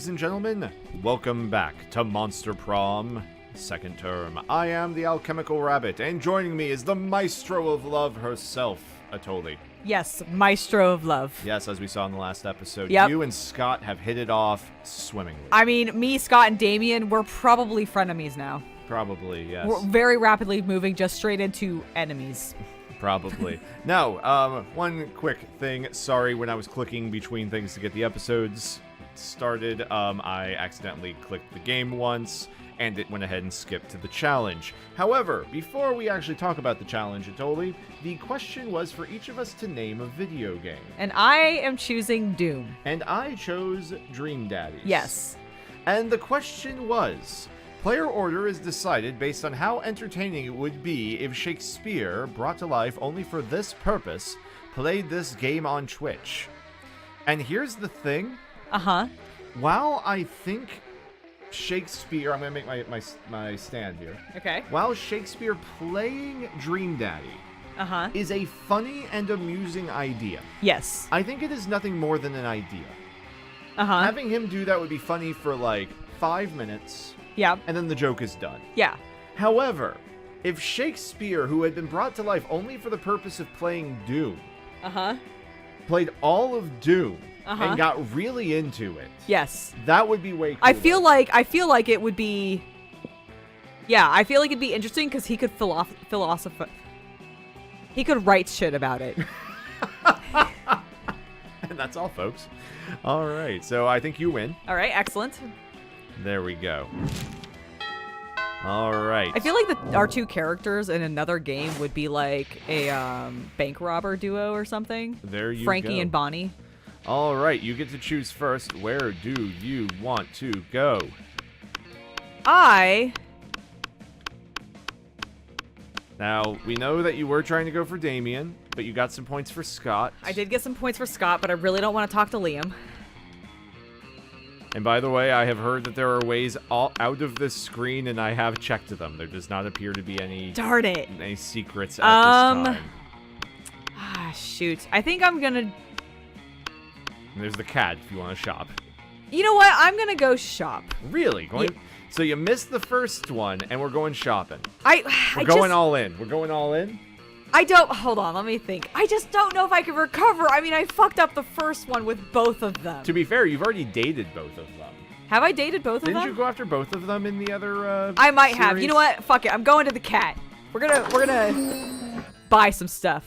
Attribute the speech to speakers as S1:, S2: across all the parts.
S1: ladies and gentlemen. Welcome back to Monster Prom, second term. I am the Alchemical Rabbit, and joining me is the Maestro of Love herself, Etoile.
S2: Yes, Maestro of Love.
S1: Yes, as we saw in the last episode,
S2: Yep.
S1: you and Scott have hit it off swimmingly.
S2: I mean, me, Scott, and Damien, we're probably frenemies now.
S1: Probably, yes.
S2: We're very rapidly moving just straight into enemies.
S1: Probably. Now, one quick thing. Sorry, when I was clicking between things to get the episodes started, I accidentally clicked the game once, and it went ahead and skipped to the challenge. However, before we actually talk about the challenge, Etoile, the question was for each of us to name a video game.
S2: And I am choosing Doom.
S1: And I chose Dream Daddies.
S2: Yes.
S1: And the question was, player order is decided based on how entertaining it would be if Shakespeare, brought to life only for this purpose, played this game on Twitch. And here's the thing.
S2: Uh-huh.
S1: While I think Shakespeare, I'm going to make my stand here.
S2: Okay.
S1: While Shakespeare playing Dream Daddy
S2: Uh-huh.
S1: is a funny and amusing idea,
S2: Yes.
S1: I think it is nothing more than an idea.
S2: Uh-huh.
S1: Having him do that would be funny for like 5 minutes,
S2: Yeah.
S1: and then the joke is done.
S2: Yeah.
S1: However, if Shakespeare, who had been brought to life only for the purpose of playing Doom,
S2: Uh-huh.
S1: played all of Doom
S2: Uh-huh.
S1: and got really into it,
S2: Yes.
S1: that would be way cooler.
S2: I feel like it would be... Yeah, I feel like it'd be interesting because he could philosophize. He could write shit about it.
S1: And that's all, folks. All right, so I think you win.
S2: All right, excellent.
S1: There we go. All right.
S2: I feel like our two characters in another game would be like a bank robber duo or something.
S1: There you
S2: Frankie
S1: go.
S2: and Bonnie.
S1: All right, you get to choose first. Where do you want to go? Now, we know that you were trying to go for Damien, but you got some points for Scott.
S2: I did get some points for Scott, but I really don't want to talk to Liam.
S1: And by the way, I have heard that there are ways all out of this screen, and I have checked them. There does not appear to be any
S2: Darn it.
S1: any secrets at this time.
S2: Ah, shoot. I think I'm gonna...
S1: And there's the cat if you want to shop.
S2: You know what? I'm gonna go shop.
S1: Really? So you missed the first one, and we're going shopping.
S2: We're
S1: Going all in. We're going all in?
S2: I don't... Hold on, let me think. I just don't know if I can recover. I mean, I fucked up the first one with both of them.
S1: To be fair, you've already dated both of them.
S2: Have I dated both of them?
S1: Didn't you go after both of them in the other,
S2: I might have.
S1: series?
S2: You know what? Fuck it. I'm going to the cat. We're gonna buy some stuff.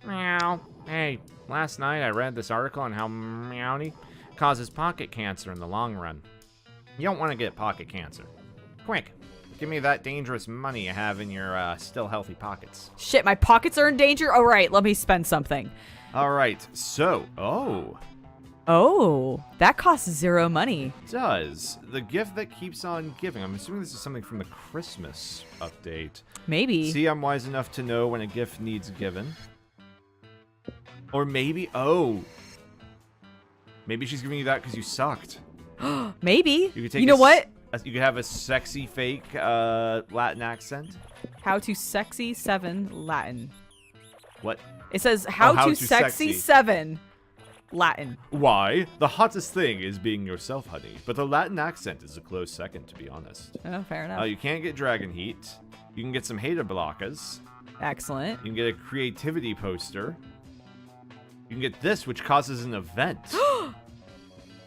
S1: Meow. Hey, last night I read this article on how Meowny causes pocket cancer in the long run. You don't want to get pocket cancer. Quick, give me that dangerous money you have in your still healthy pockets.
S2: Shit, my pockets are in danger? All right, let me spend something.
S1: All right, so,
S2: Oh, that costs 0 money.
S1: does the gift that keeps on giving. I'm assuming this is something from the Christmas update.
S2: Maybe.
S1: See, I'm wise enough to know when a gift needs given. Or maybe, maybe she's giving you that because you sucked.
S2: Maybe.
S1: You could take
S2: You know what?
S1: You could have a sexy fake Latin accent.
S2: How to sexy 7 Latin.
S1: What?
S2: It says how
S1: how
S2: to
S1: to
S2: sexy
S1: sexy.
S2: 7 Latin.
S1: Why? The hottest thing is being yourself, honey. But the Latin accent is a close second, to be honest.
S2: Oh, fair enough.
S1: You can't get dragon heat. You can get some hater blockers.
S2: Excellent.
S1: You can get a creativity poster. You can get this, which causes an event.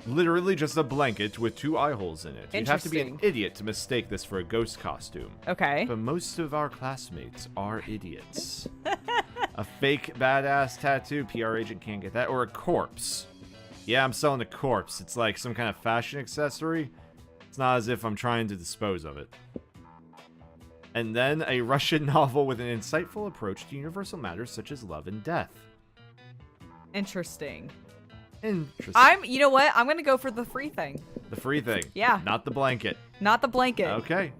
S1: Literally just a blanket with 2 eye holes in it. You'd have to be an
S2: Interesting.
S1: idiot to mistake this for a ghost costume.
S2: Okay.
S1: But most of our classmates are idiots. A fake badass tattoo, PR agent can't get that. Or a corpse. Yeah, I'm selling a corpse. It's like some kind of fashion accessory. It's not as if I'm trying to dispose of it. And then a Russian novel with an insightful approach to universal matters such as love and death.
S2: Interesting.
S1: Interesting.
S2: You know what? I'm gonna go for the free thing.
S1: The free thing.
S2: Yeah.
S1: Not the blanket.
S2: Not the blanket.
S1: Okay.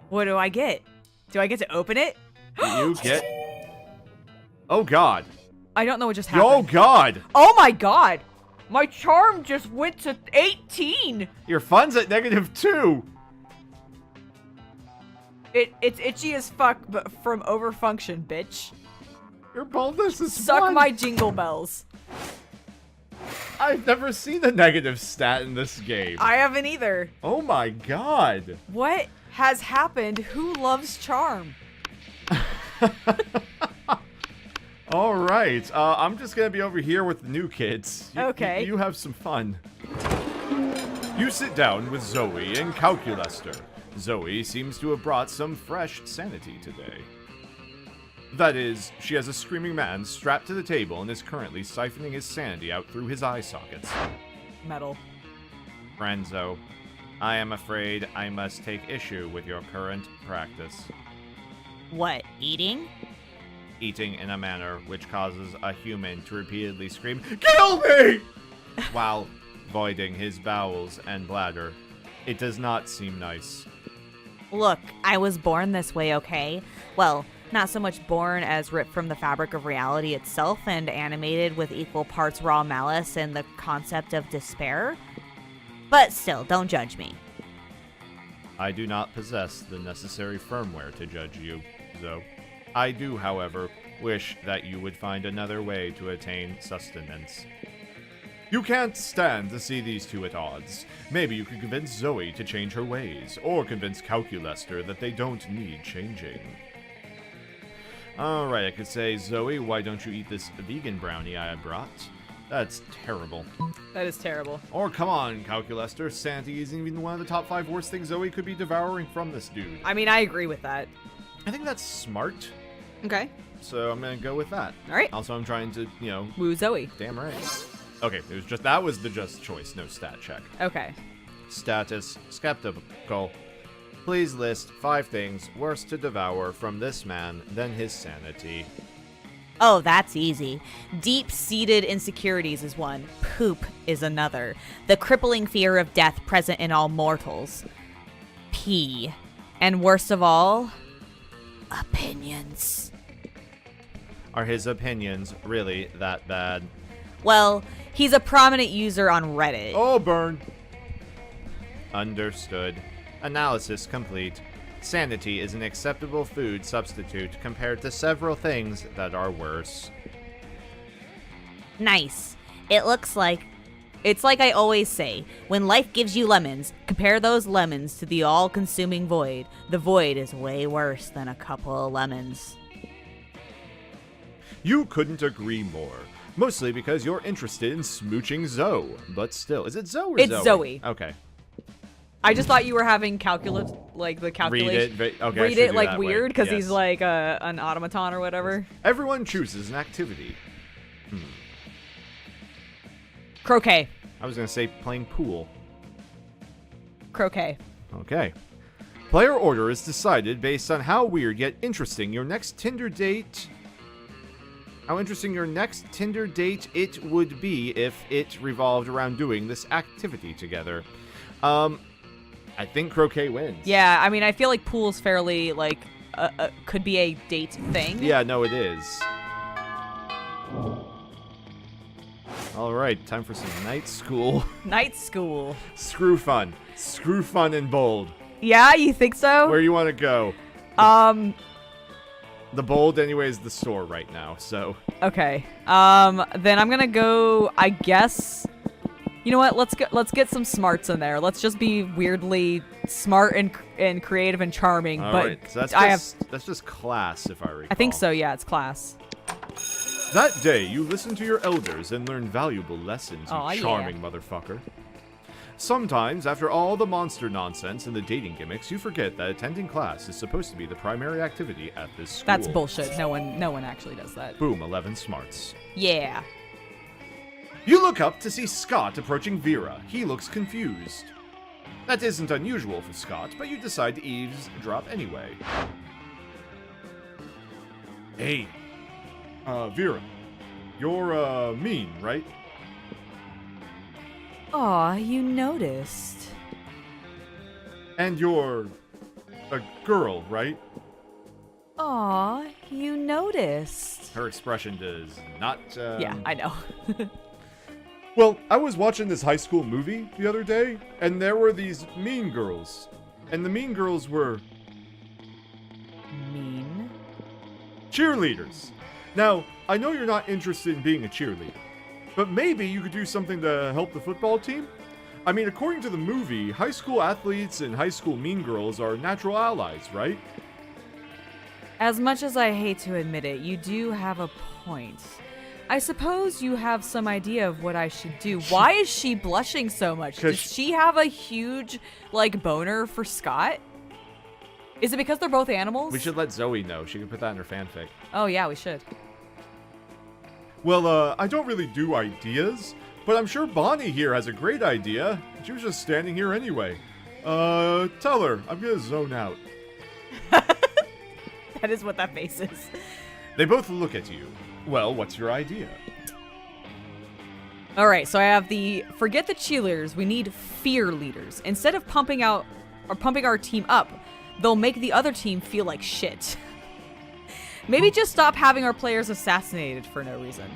S2: What do I get? Do I get to open it?
S1: You get... Oh, God.
S2: I don't know what just
S1: Oh,
S2: happened.
S1: God.
S2: Oh my god! My charm just went to 18!
S1: Your fun's at -2.
S2: It's itchy as fuck, but from overfunction, bitch.
S1: Your bonus is
S2: Suck
S1: 1.
S2: my jingle bells.
S1: I've never seen a negative stat in this game.
S2: I haven't either.
S1: Oh my god.
S2: What has happened? Who loves charm?
S1: All right. I'm just going to be over here with the new kids.
S2: Okay.
S1: You have some fun. You sit down with Zoe and Calculester. Zoe seems to have brought some fresh sanity today. That is, she has a screaming man strapped to the table and is currently siphoning his sanity out through his eye sockets.
S2: Metal.
S1: Renzo, I am afraid I must take issue with your current practice.
S3: What, eating?
S1: Eating in a manner which causes a human to repeatedly scream, "Kill me!" while voiding his bowels and bladder. It does not seem nice.
S3: Look, I was born this way, okay? Well, not so much born as ripped from the fabric of reality itself and animated with equal parts raw malice and the concept of despair. But still, don't judge me.
S1: I do not possess the necessary firmware to judge you, Zoe. I do, however, wish that you would find another way to attain sustenance. You can't stand to see these two at odds. Maybe you could convince Zoe to change her ways, or convince Calculester that they don't need changing. Alright, I could say, Zoe, why don't you eat this vegan brownie I brought? That's terrible.
S2: That is terrible.
S1: Or come on, Calculester, sanity isn't even one of the top 5 worst things Zoe could be devouring from this dude.
S2: I mean, I agree with that.
S1: I think that's smart,
S2: Okay.
S1: so I'm gonna go with that.
S2: All right.
S1: Also, I'm trying to,
S2: Woo Zoe.
S1: damn right. Okay, that was the just choice, no stat check.
S2: Okay.
S1: Status skeptical. Please list 5 things worse to devour from this man than his sanity.
S3: Oh, that's easy. Deep-seated insecurities is one. Poop is another. The crippling fear of death present in all mortals. Pee. And worst of all, opinions.
S1: Are his opinions really that bad?
S3: Well, he's a prominent user on Reddit.
S1: Oh, burn. Understood. Analysis complete. Sanity is an acceptable food substitute compared to several things that are worse.
S3: Nice. It's like I always say, when life gives you lemons, compare those lemons to the all-consuming void. The void is way worse than a couple of lemons.
S1: You couldn't agree more. Mostly because you're interested in smooching Zoe. But still, is it Zoe or
S2: It's
S1: Zoe?
S2: Zoe.
S1: Okay.
S2: I just thought you were having calculus, like the calculation.
S1: Read it. Okay, I
S2: Read
S1: should
S2: it
S1: do
S2: like
S1: that way.
S2: weird because he's
S1: Yes.
S2: like an automaton or whatever.
S1: Everyone chooses an activity.
S2: Croquet.
S1: I was gonna say playing pool.
S2: Croquet.
S1: Okay. Player order is decided based on how weird yet interesting your next Tinder date. How interesting your next Tinder date it would be if it revolved around doing this activity together. I think croquet wins.
S2: Yeah, I mean, I feel like pool's fairly like could be a date thing.
S1: Yeah, no, it is. All right, time for some night school.
S2: Night school.
S1: Screw fun. Screw fun and bold.
S2: Yeah, you think so?
S1: Where you want to go? The bold, anyway, is the store right now, so.
S2: Okay. Then I'm gonna go. I guess. You know what? Let's get some smarts in there. Let's just be weirdly smart and creative and charming.
S1: All
S2: but
S1: right, so that's just class, if I recall.
S2: I think so. Yeah, it's class.
S1: That day, you listened to your elders and learned valuable lessons, you
S2: Aw, yeah.
S1: charming motherfucker. Sometimes, after all the monster nonsense and the dating gimmicks, you forget that attending class is supposed to be the primary activity at this school.
S2: That's bullshit. No one actually does that.
S1: Boom, 11 smarts.
S2: Yeah.
S1: You look up to see Scott approaching Vera. He looks confused. That isn't unusual for Scott, but you decide to eavesdrop anyway. Hey, Vera, you're, mean, right?
S2: Aw, you noticed.
S1: And you're a girl, right?
S2: Aw, you noticed.
S1: Her expression does not,
S2: Yeah, I know.
S1: Well, I was watching this high school movie the other day, and there were these mean girls. And the mean girls were
S2: Mean.
S1: cheerleaders. Now, I know you're not interested in being a cheerleader, But maybe you could do something to help the football team? I mean, according to the movie, high school athletes and high school mean girls are natural allies, right?
S2: As much as I hate to admit it, you do have a point. I suppose you have some idea of what I should do. Why is she blushing so much? Does she have a huge, like, boner for Scott? Is it because they're both animals?
S1: We should let Zoe know. She can put that in her fanfic.
S2: Oh, yeah, we should.
S1: Well, I don't really do ideas, but I'm sure Bonnie here has a great idea. She was just standing here anyway. Tell her. I'm gonna zone out.
S2: That is what that face is.
S1: They both look at you. Well, what's your idea?
S2: All right, so I have forget the cheerleaders. We need fear leaders. Instead of pumping our team up, they'll make the other team feel like shit. Maybe just stop having our players assassinated for no reason.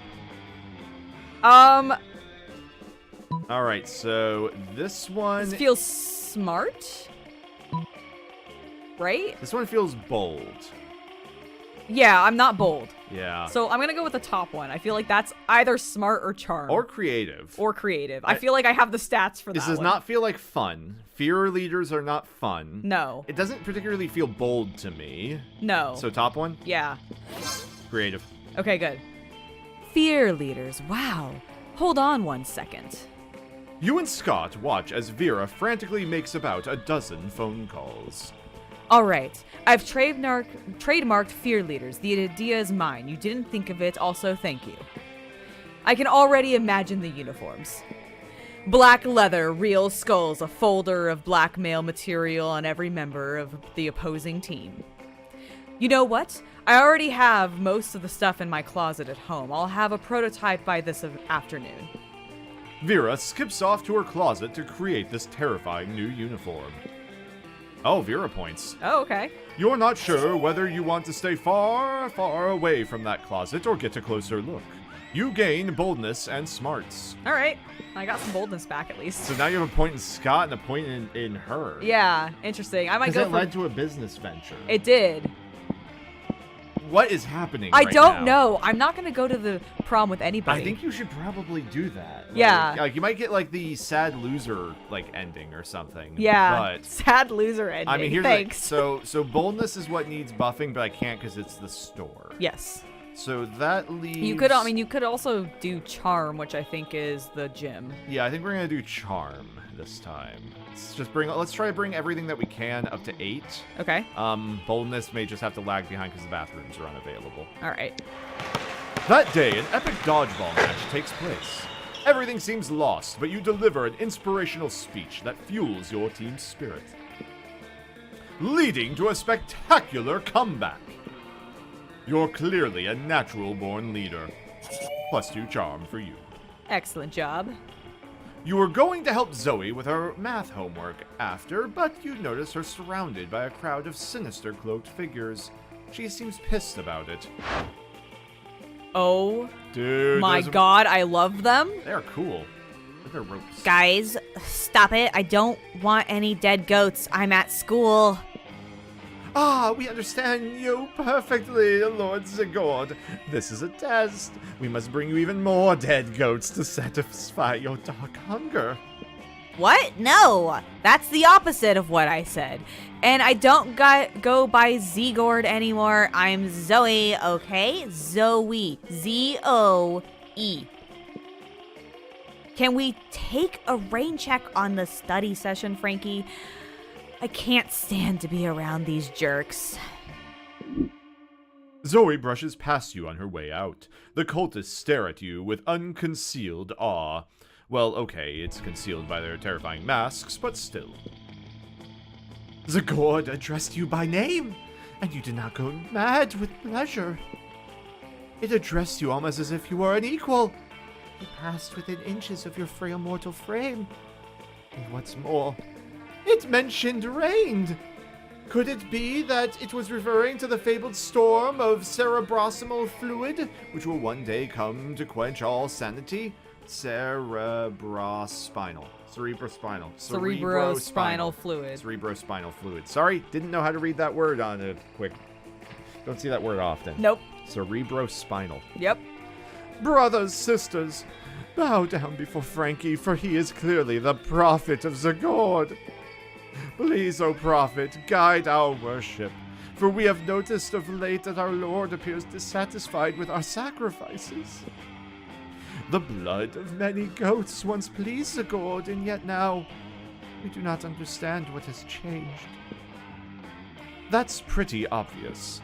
S1: All right, so this one...
S2: This feels smart, right?
S1: This one feels bold.
S2: Yeah, I'm not bold.
S1: Yeah.
S2: So I'm going to go with the top one. I feel like that's either smart or charm.
S1: Or creative.
S2: Or creative. I feel like I have the stats for that
S1: This does
S2: one.
S1: not feel like fun. Fear leaders are not fun.
S2: No.
S1: It doesn't particularly feel bold to me.
S2: No.
S1: So top one?
S2: Yeah.
S1: Creative.
S2: Okay, good. Fear leaders. Wow. Hold on 1 second.
S1: You and Scott watch as Vera frantically makes about a dozen phone calls.
S2: All right. I've trademarked fear leaders. The idea is mine. You didn't think of it. Also, thank you. I can already imagine the uniforms. Black leather, real skulls, a folder of blackmail material on every member of the opposing team. You know what? I already have most of the stuff in my closet at home. I'll have a prototype by this afternoon.
S1: Vera skips off to her closet to create this terrifying new uniform. Oh, Vera points.
S2: Oh, okay.
S1: You're not sure whether you want to stay far, far away from that closet or get a closer look. You gain boldness and smarts.
S2: All right. I got some boldness back at least.
S1: So now you have a point in Scott and a point in her.
S2: Yeah, interesting. I might go
S1: Because
S2: for...
S1: it led to a business venture.
S2: It did.
S1: What is happening
S2: I
S1: right
S2: don't
S1: now?
S2: know. I'm not going to go to the prom with anybody.
S1: I think you should probably do that.
S2: Yeah.
S1: Like you might get like the sad loser like ending or something.
S2: Yeah.
S1: But
S2: sad loser ending.
S1: I mean, here's
S2: Thanks.
S1: so boldness is what needs buffing, but I can't because it's the store.
S2: Yes.
S1: So that leaves.
S2: You could. I mean, you could also do charm, which I think is the gym.
S1: Yeah, I think we're gonna do charm this time. Let's try to bring everything that we can up to 8.
S2: Okay.
S1: Boldness may just have to lag behind because the bathrooms are unavailable.
S2: All right.
S1: That day, an epic dodgeball match takes place. Everything seems lost, but you deliver an inspirational speech that fuels your team's spirit, leading to a spectacular comeback. You're clearly a natural-born leader. +2 charm for you.
S2: Excellent job.
S1: You were going to help Zoe with her math homework after, but you notice her surrounded by a crowd of sinister cloaked figures. She seems pissed about it.
S2: Oh
S1: Dude,
S2: my God! I love them.
S1: They're cool. Look at their ropes.
S3: Guys, stop it. I don't want any dead goats. I'm at school.
S1: Ah, we understand you perfectly, Lord Zigord. This is a test. We must bring you even more dead goats to satisfy your dark hunger.
S3: What? No, that's the opposite of what I said. And I don't go by Zigord anymore. I'm Zoe, okay? Zoe. Z-O-E. Can we take a rain check on the study session, Frankie? I can't stand to be around these jerks.
S1: Zoe brushes past you on her way out. The cultists stare at you with unconcealed awe. Well, okay, it's concealed by their terrifying masks, but still. Zigord addressed you by name, and you did not go mad with pleasure. It addressed you almost as if you were an equal. It passed within inches of your frail mortal frame. And what's more, it mentioned rain. Could it be that it was referring to the fabled storm of cerebrospinal fluid, which will one day come to quench all sanity? Cerebrospinal
S2: fluid.
S1: Cerebrospinal fluid. Sorry, didn't know how to read that word on a quick. Don't see that word often.
S2: Nope.
S1: Cerebrospinal.
S2: Yep.
S1: Brothers, sisters, bow down before Frankie, for he is clearly the prophet of Zagord. Please, O prophet, guide our worship, for we have noticed of late that our Lord appears dissatisfied with our sacrifices. The blood of many goats once pleased Zagord, and yet now we do not understand what has changed. That's pretty obvious.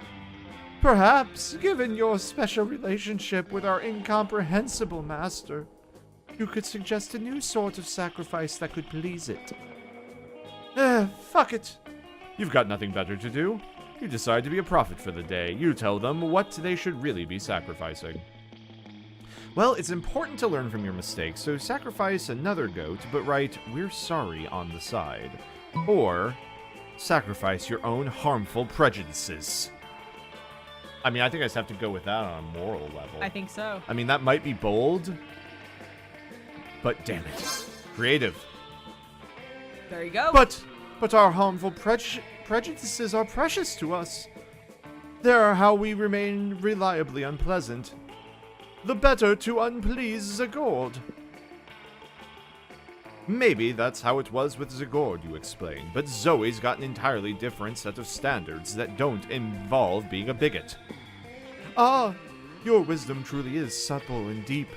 S1: Perhaps, given your special relationship with our incomprehensible master, you could suggest a new sort of sacrifice that could please it. Fuck it. You've got nothing better to do. You decide to be a prophet for the day. You tell them what they should really be sacrificing. Well, it's important to learn from your mistakes, so sacrifice another goat, but write, "We're sorry" on the side. Or, sacrifice your own harmful prejudices. I mean, I think I just have to go with that on a moral level.
S2: I think so.
S1: I mean, that might be bold, but damn it. Creative.
S2: There you go.
S1: But our harmful prejudices are precious to us. They're how we remain reliably unpleasant. The better to unplease Zagord. Maybe that's how it was with Zagord, you explain, but Zoe's got an entirely different set of standards that don't involve being a bigot. Ah, your wisdom truly is subtle and deep.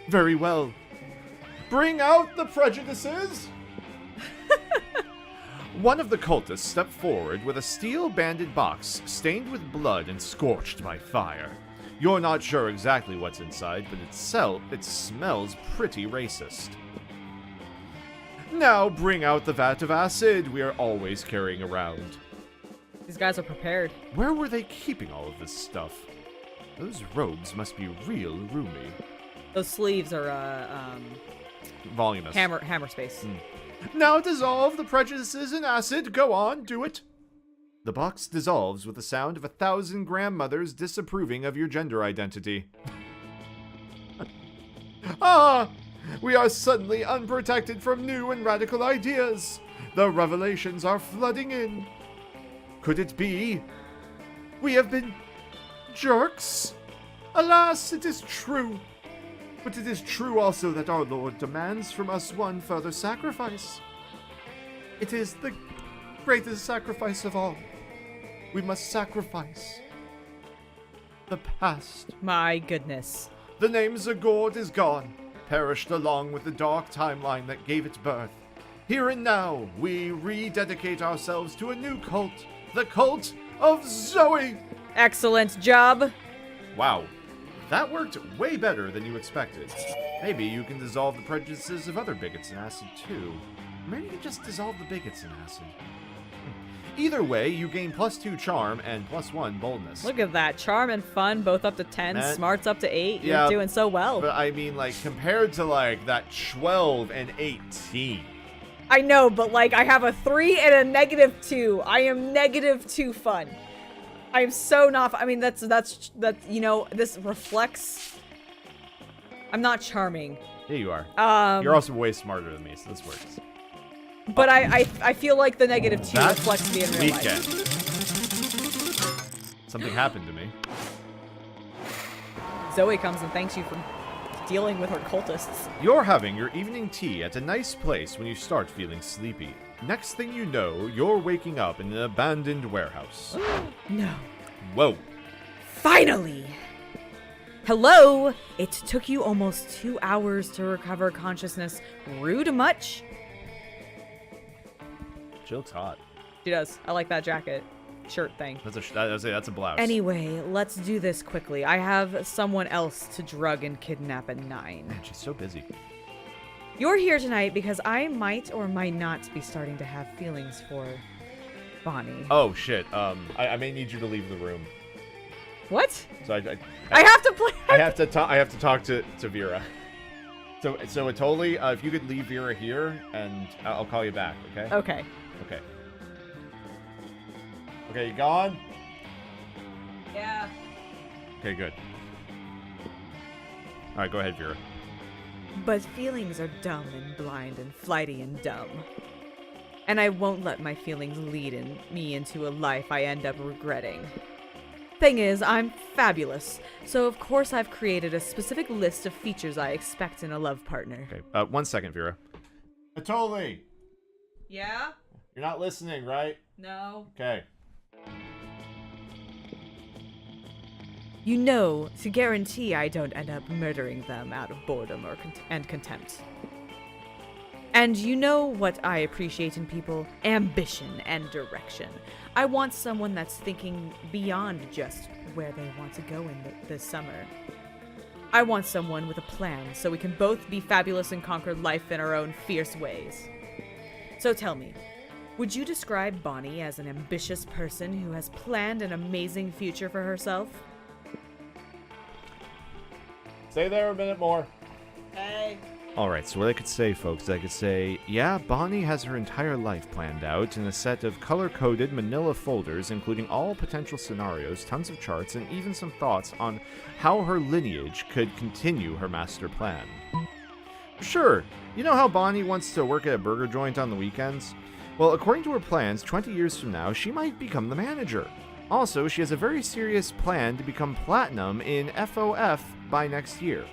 S1: Very well. Bring out the prejudices! One of the cultists stepped forward with a steel-banded box stained with blood and scorched by fire. You're not sure exactly what's inside, but it smells pretty racist. Now bring out the vat of acid we are always carrying around.
S2: These guys are prepared.
S1: Where were they keeping all of this stuff? Those robes must be real roomy.
S2: Those sleeves are
S1: Voluminous.
S2: hammer space.
S1: Now dissolve the prejudices in acid. Go on, do it. The box dissolves with the sound of 1,000 grandmothers disapproving of your gender identity. Ah! We are suddenly unprotected from new and radical ideas. The revelations are flooding in. Could it be we have been jerks? Alas, it is true. But it is true also that our Lord demands from us one further sacrifice. It is the greatest sacrifice of all. We must sacrifice the past.
S2: My goodness.
S1: The name Zagord is gone, perished along with the dark timeline that gave it birth. Here and now, we rededicate ourselves to a new cult, the cult of Zoe.
S2: Excellent job.
S1: Wow, that worked way better than you expected. Maybe you can dissolve the prejudices of other bigots in acid too. Maybe you can just dissolve the bigots in acid. Either way, you gain +2 charm and +1 boldness.
S2: Look at that. Charm and fun, both up to 10.
S1: Man.
S2: Smarts up to 8.
S1: Yeah,
S2: You're doing so well.
S1: But I mean, like, compared to, like, that 12 and 18.
S2: I know, but, like, I have a 3 and a -2. I am -2 fun. I am so not... I mean, that's, you know, this reflects... I'm not charming.
S1: Yeah, you are. You're also way smarter than me, so this works.
S2: But I feel like the -2
S1: That
S2: reflects me in real
S1: weekend.
S2: life.
S1: Something happened to me.
S2: Zoe comes and thanks you for dealing with her cultists.
S1: You're having your evening tea at a nice place when you start feeling sleepy. Next thing you know, you're waking up in an abandoned warehouse.
S2: No.
S1: Whoa.
S2: Finally! Hello! It took you almost 2 hours to recover consciousness. Rude much?
S1: She looks hot.
S2: She does. I like that jacket. Shirt thing.
S1: That's a blouse.
S2: Anyway, let's do this quickly. I have someone else to drug and kidnap at 9.
S1: Man, she's so busy.
S2: You're here tonight because I might or might not be starting to have feelings for Bonnie.
S1: Oh shit. I may need you to leave the room.
S2: What?
S1: So
S2: I have to play.
S1: I have to talk to Vera. So totally. If you could leave Vera here, and I'll call you back. Okay.
S2: Okay.
S1: Okay. Okay, you gone?
S2: Yeah.
S1: Okay, good. All right, go ahead, Vera.
S2: But feelings are dumb and blind and flighty and dumb. And I won't let my feelings lead me into a life I end up regretting. Thing is, I'm fabulous, so of course I've created a specific list of features I expect in a love partner.
S1: Okay, 1 second, Vera. Etoile!
S2: Yeah?
S1: You're not listening, right?
S2: No.
S1: Okay.
S2: You know, to guarantee I don't end up murdering them out of boredom or and contempt. And you know what I appreciate in people? Ambition and direction. I want someone that's thinking beyond just where they want to go in this summer. I want someone with a plan so we can both be fabulous and conquer life in our own fierce ways. So tell me, would you describe Bonnie as an ambitious person who has planned an amazing future for herself?
S1: Stay there a minute more.
S2: Hey.
S1: Alright, so what I could say, folks, I could say, yeah, Bonnie has her entire life planned out in a set of color-coded manila folders, including all potential scenarios, tons of charts, and even some thoughts on how her lineage could continue her master plan. Sure, you know how Bonnie wants to work at a burger joint on the weekends? Well, according to her plans, 20 years from now, she might become the manager. Also, she has a very serious plan to become platinum in FOF by next year.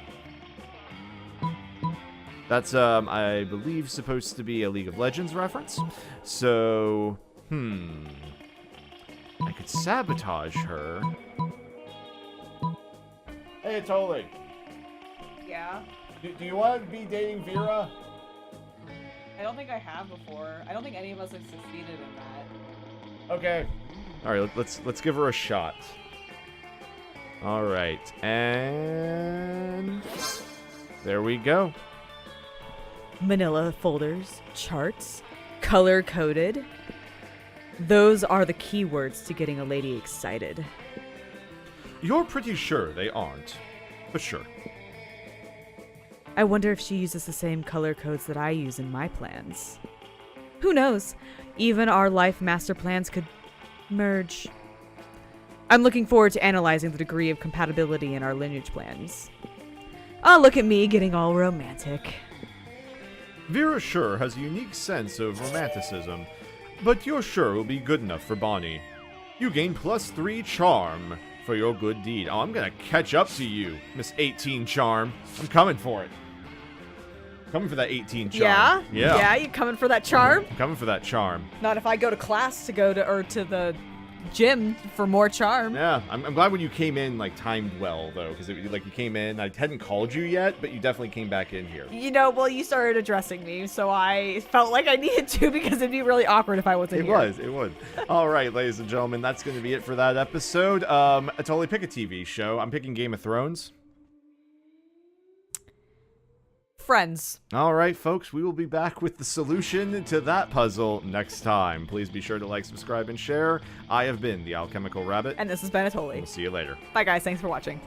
S1: That's, I believe, supposed to be a League of Legends reference. So, I could sabotage her. Hey, Etoile.
S2: Yeah?
S1: Do you want to be dating Vera?
S2: I don't think I have before. I don't think any of us have succeeded in that.
S1: Okay. All right, let's give her a shot. All right, and there we go.
S2: Manila folders, charts, color-coded. Those are the keywords to getting a lady excited.
S1: You're pretty sure they aren't, but sure.
S2: I wonder if she uses the same color codes that I use in my plans. Who knows? Even our life master plans could merge. I'm looking forward to analyzing the degree of compatibility in our lineage plans. Oh, look at me getting all romantic.
S1: Vera sure has a unique sense of romanticism, but you're sure will be good enough for Bonnie. You gain +3 charm for your good deed. Oh, I'm gonna catch up to you, Miss 18 charm. I'm coming for it. Coming for that 18 charm.
S2: Yeah? Yeah, you coming for that charm?
S1: I'm coming for that charm.
S2: Not if I go to class to to the gym for more charm.
S1: Yeah, I'm glad when you came in, like, timed well, though, because, like, you came in, I hadn't called you yet, but you definitely came back in here.
S2: You know, well, you started addressing me, so I felt like I needed to because it'd be really awkward if I wasn't here.
S1: It would. All right, ladies and gentlemen, that's going to be it for that episode. Totally pick a TV show. I'm picking Game of Thrones.
S2: Friends.
S1: All right, folks, we will be back with the solution to that puzzle next time. Please be sure to like, subscribe, and share. I have been the Alchemical Rabbit.
S2: And this has been Etoile.
S1: We'll see you later.
S2: Bye, guys. Thanks for watching.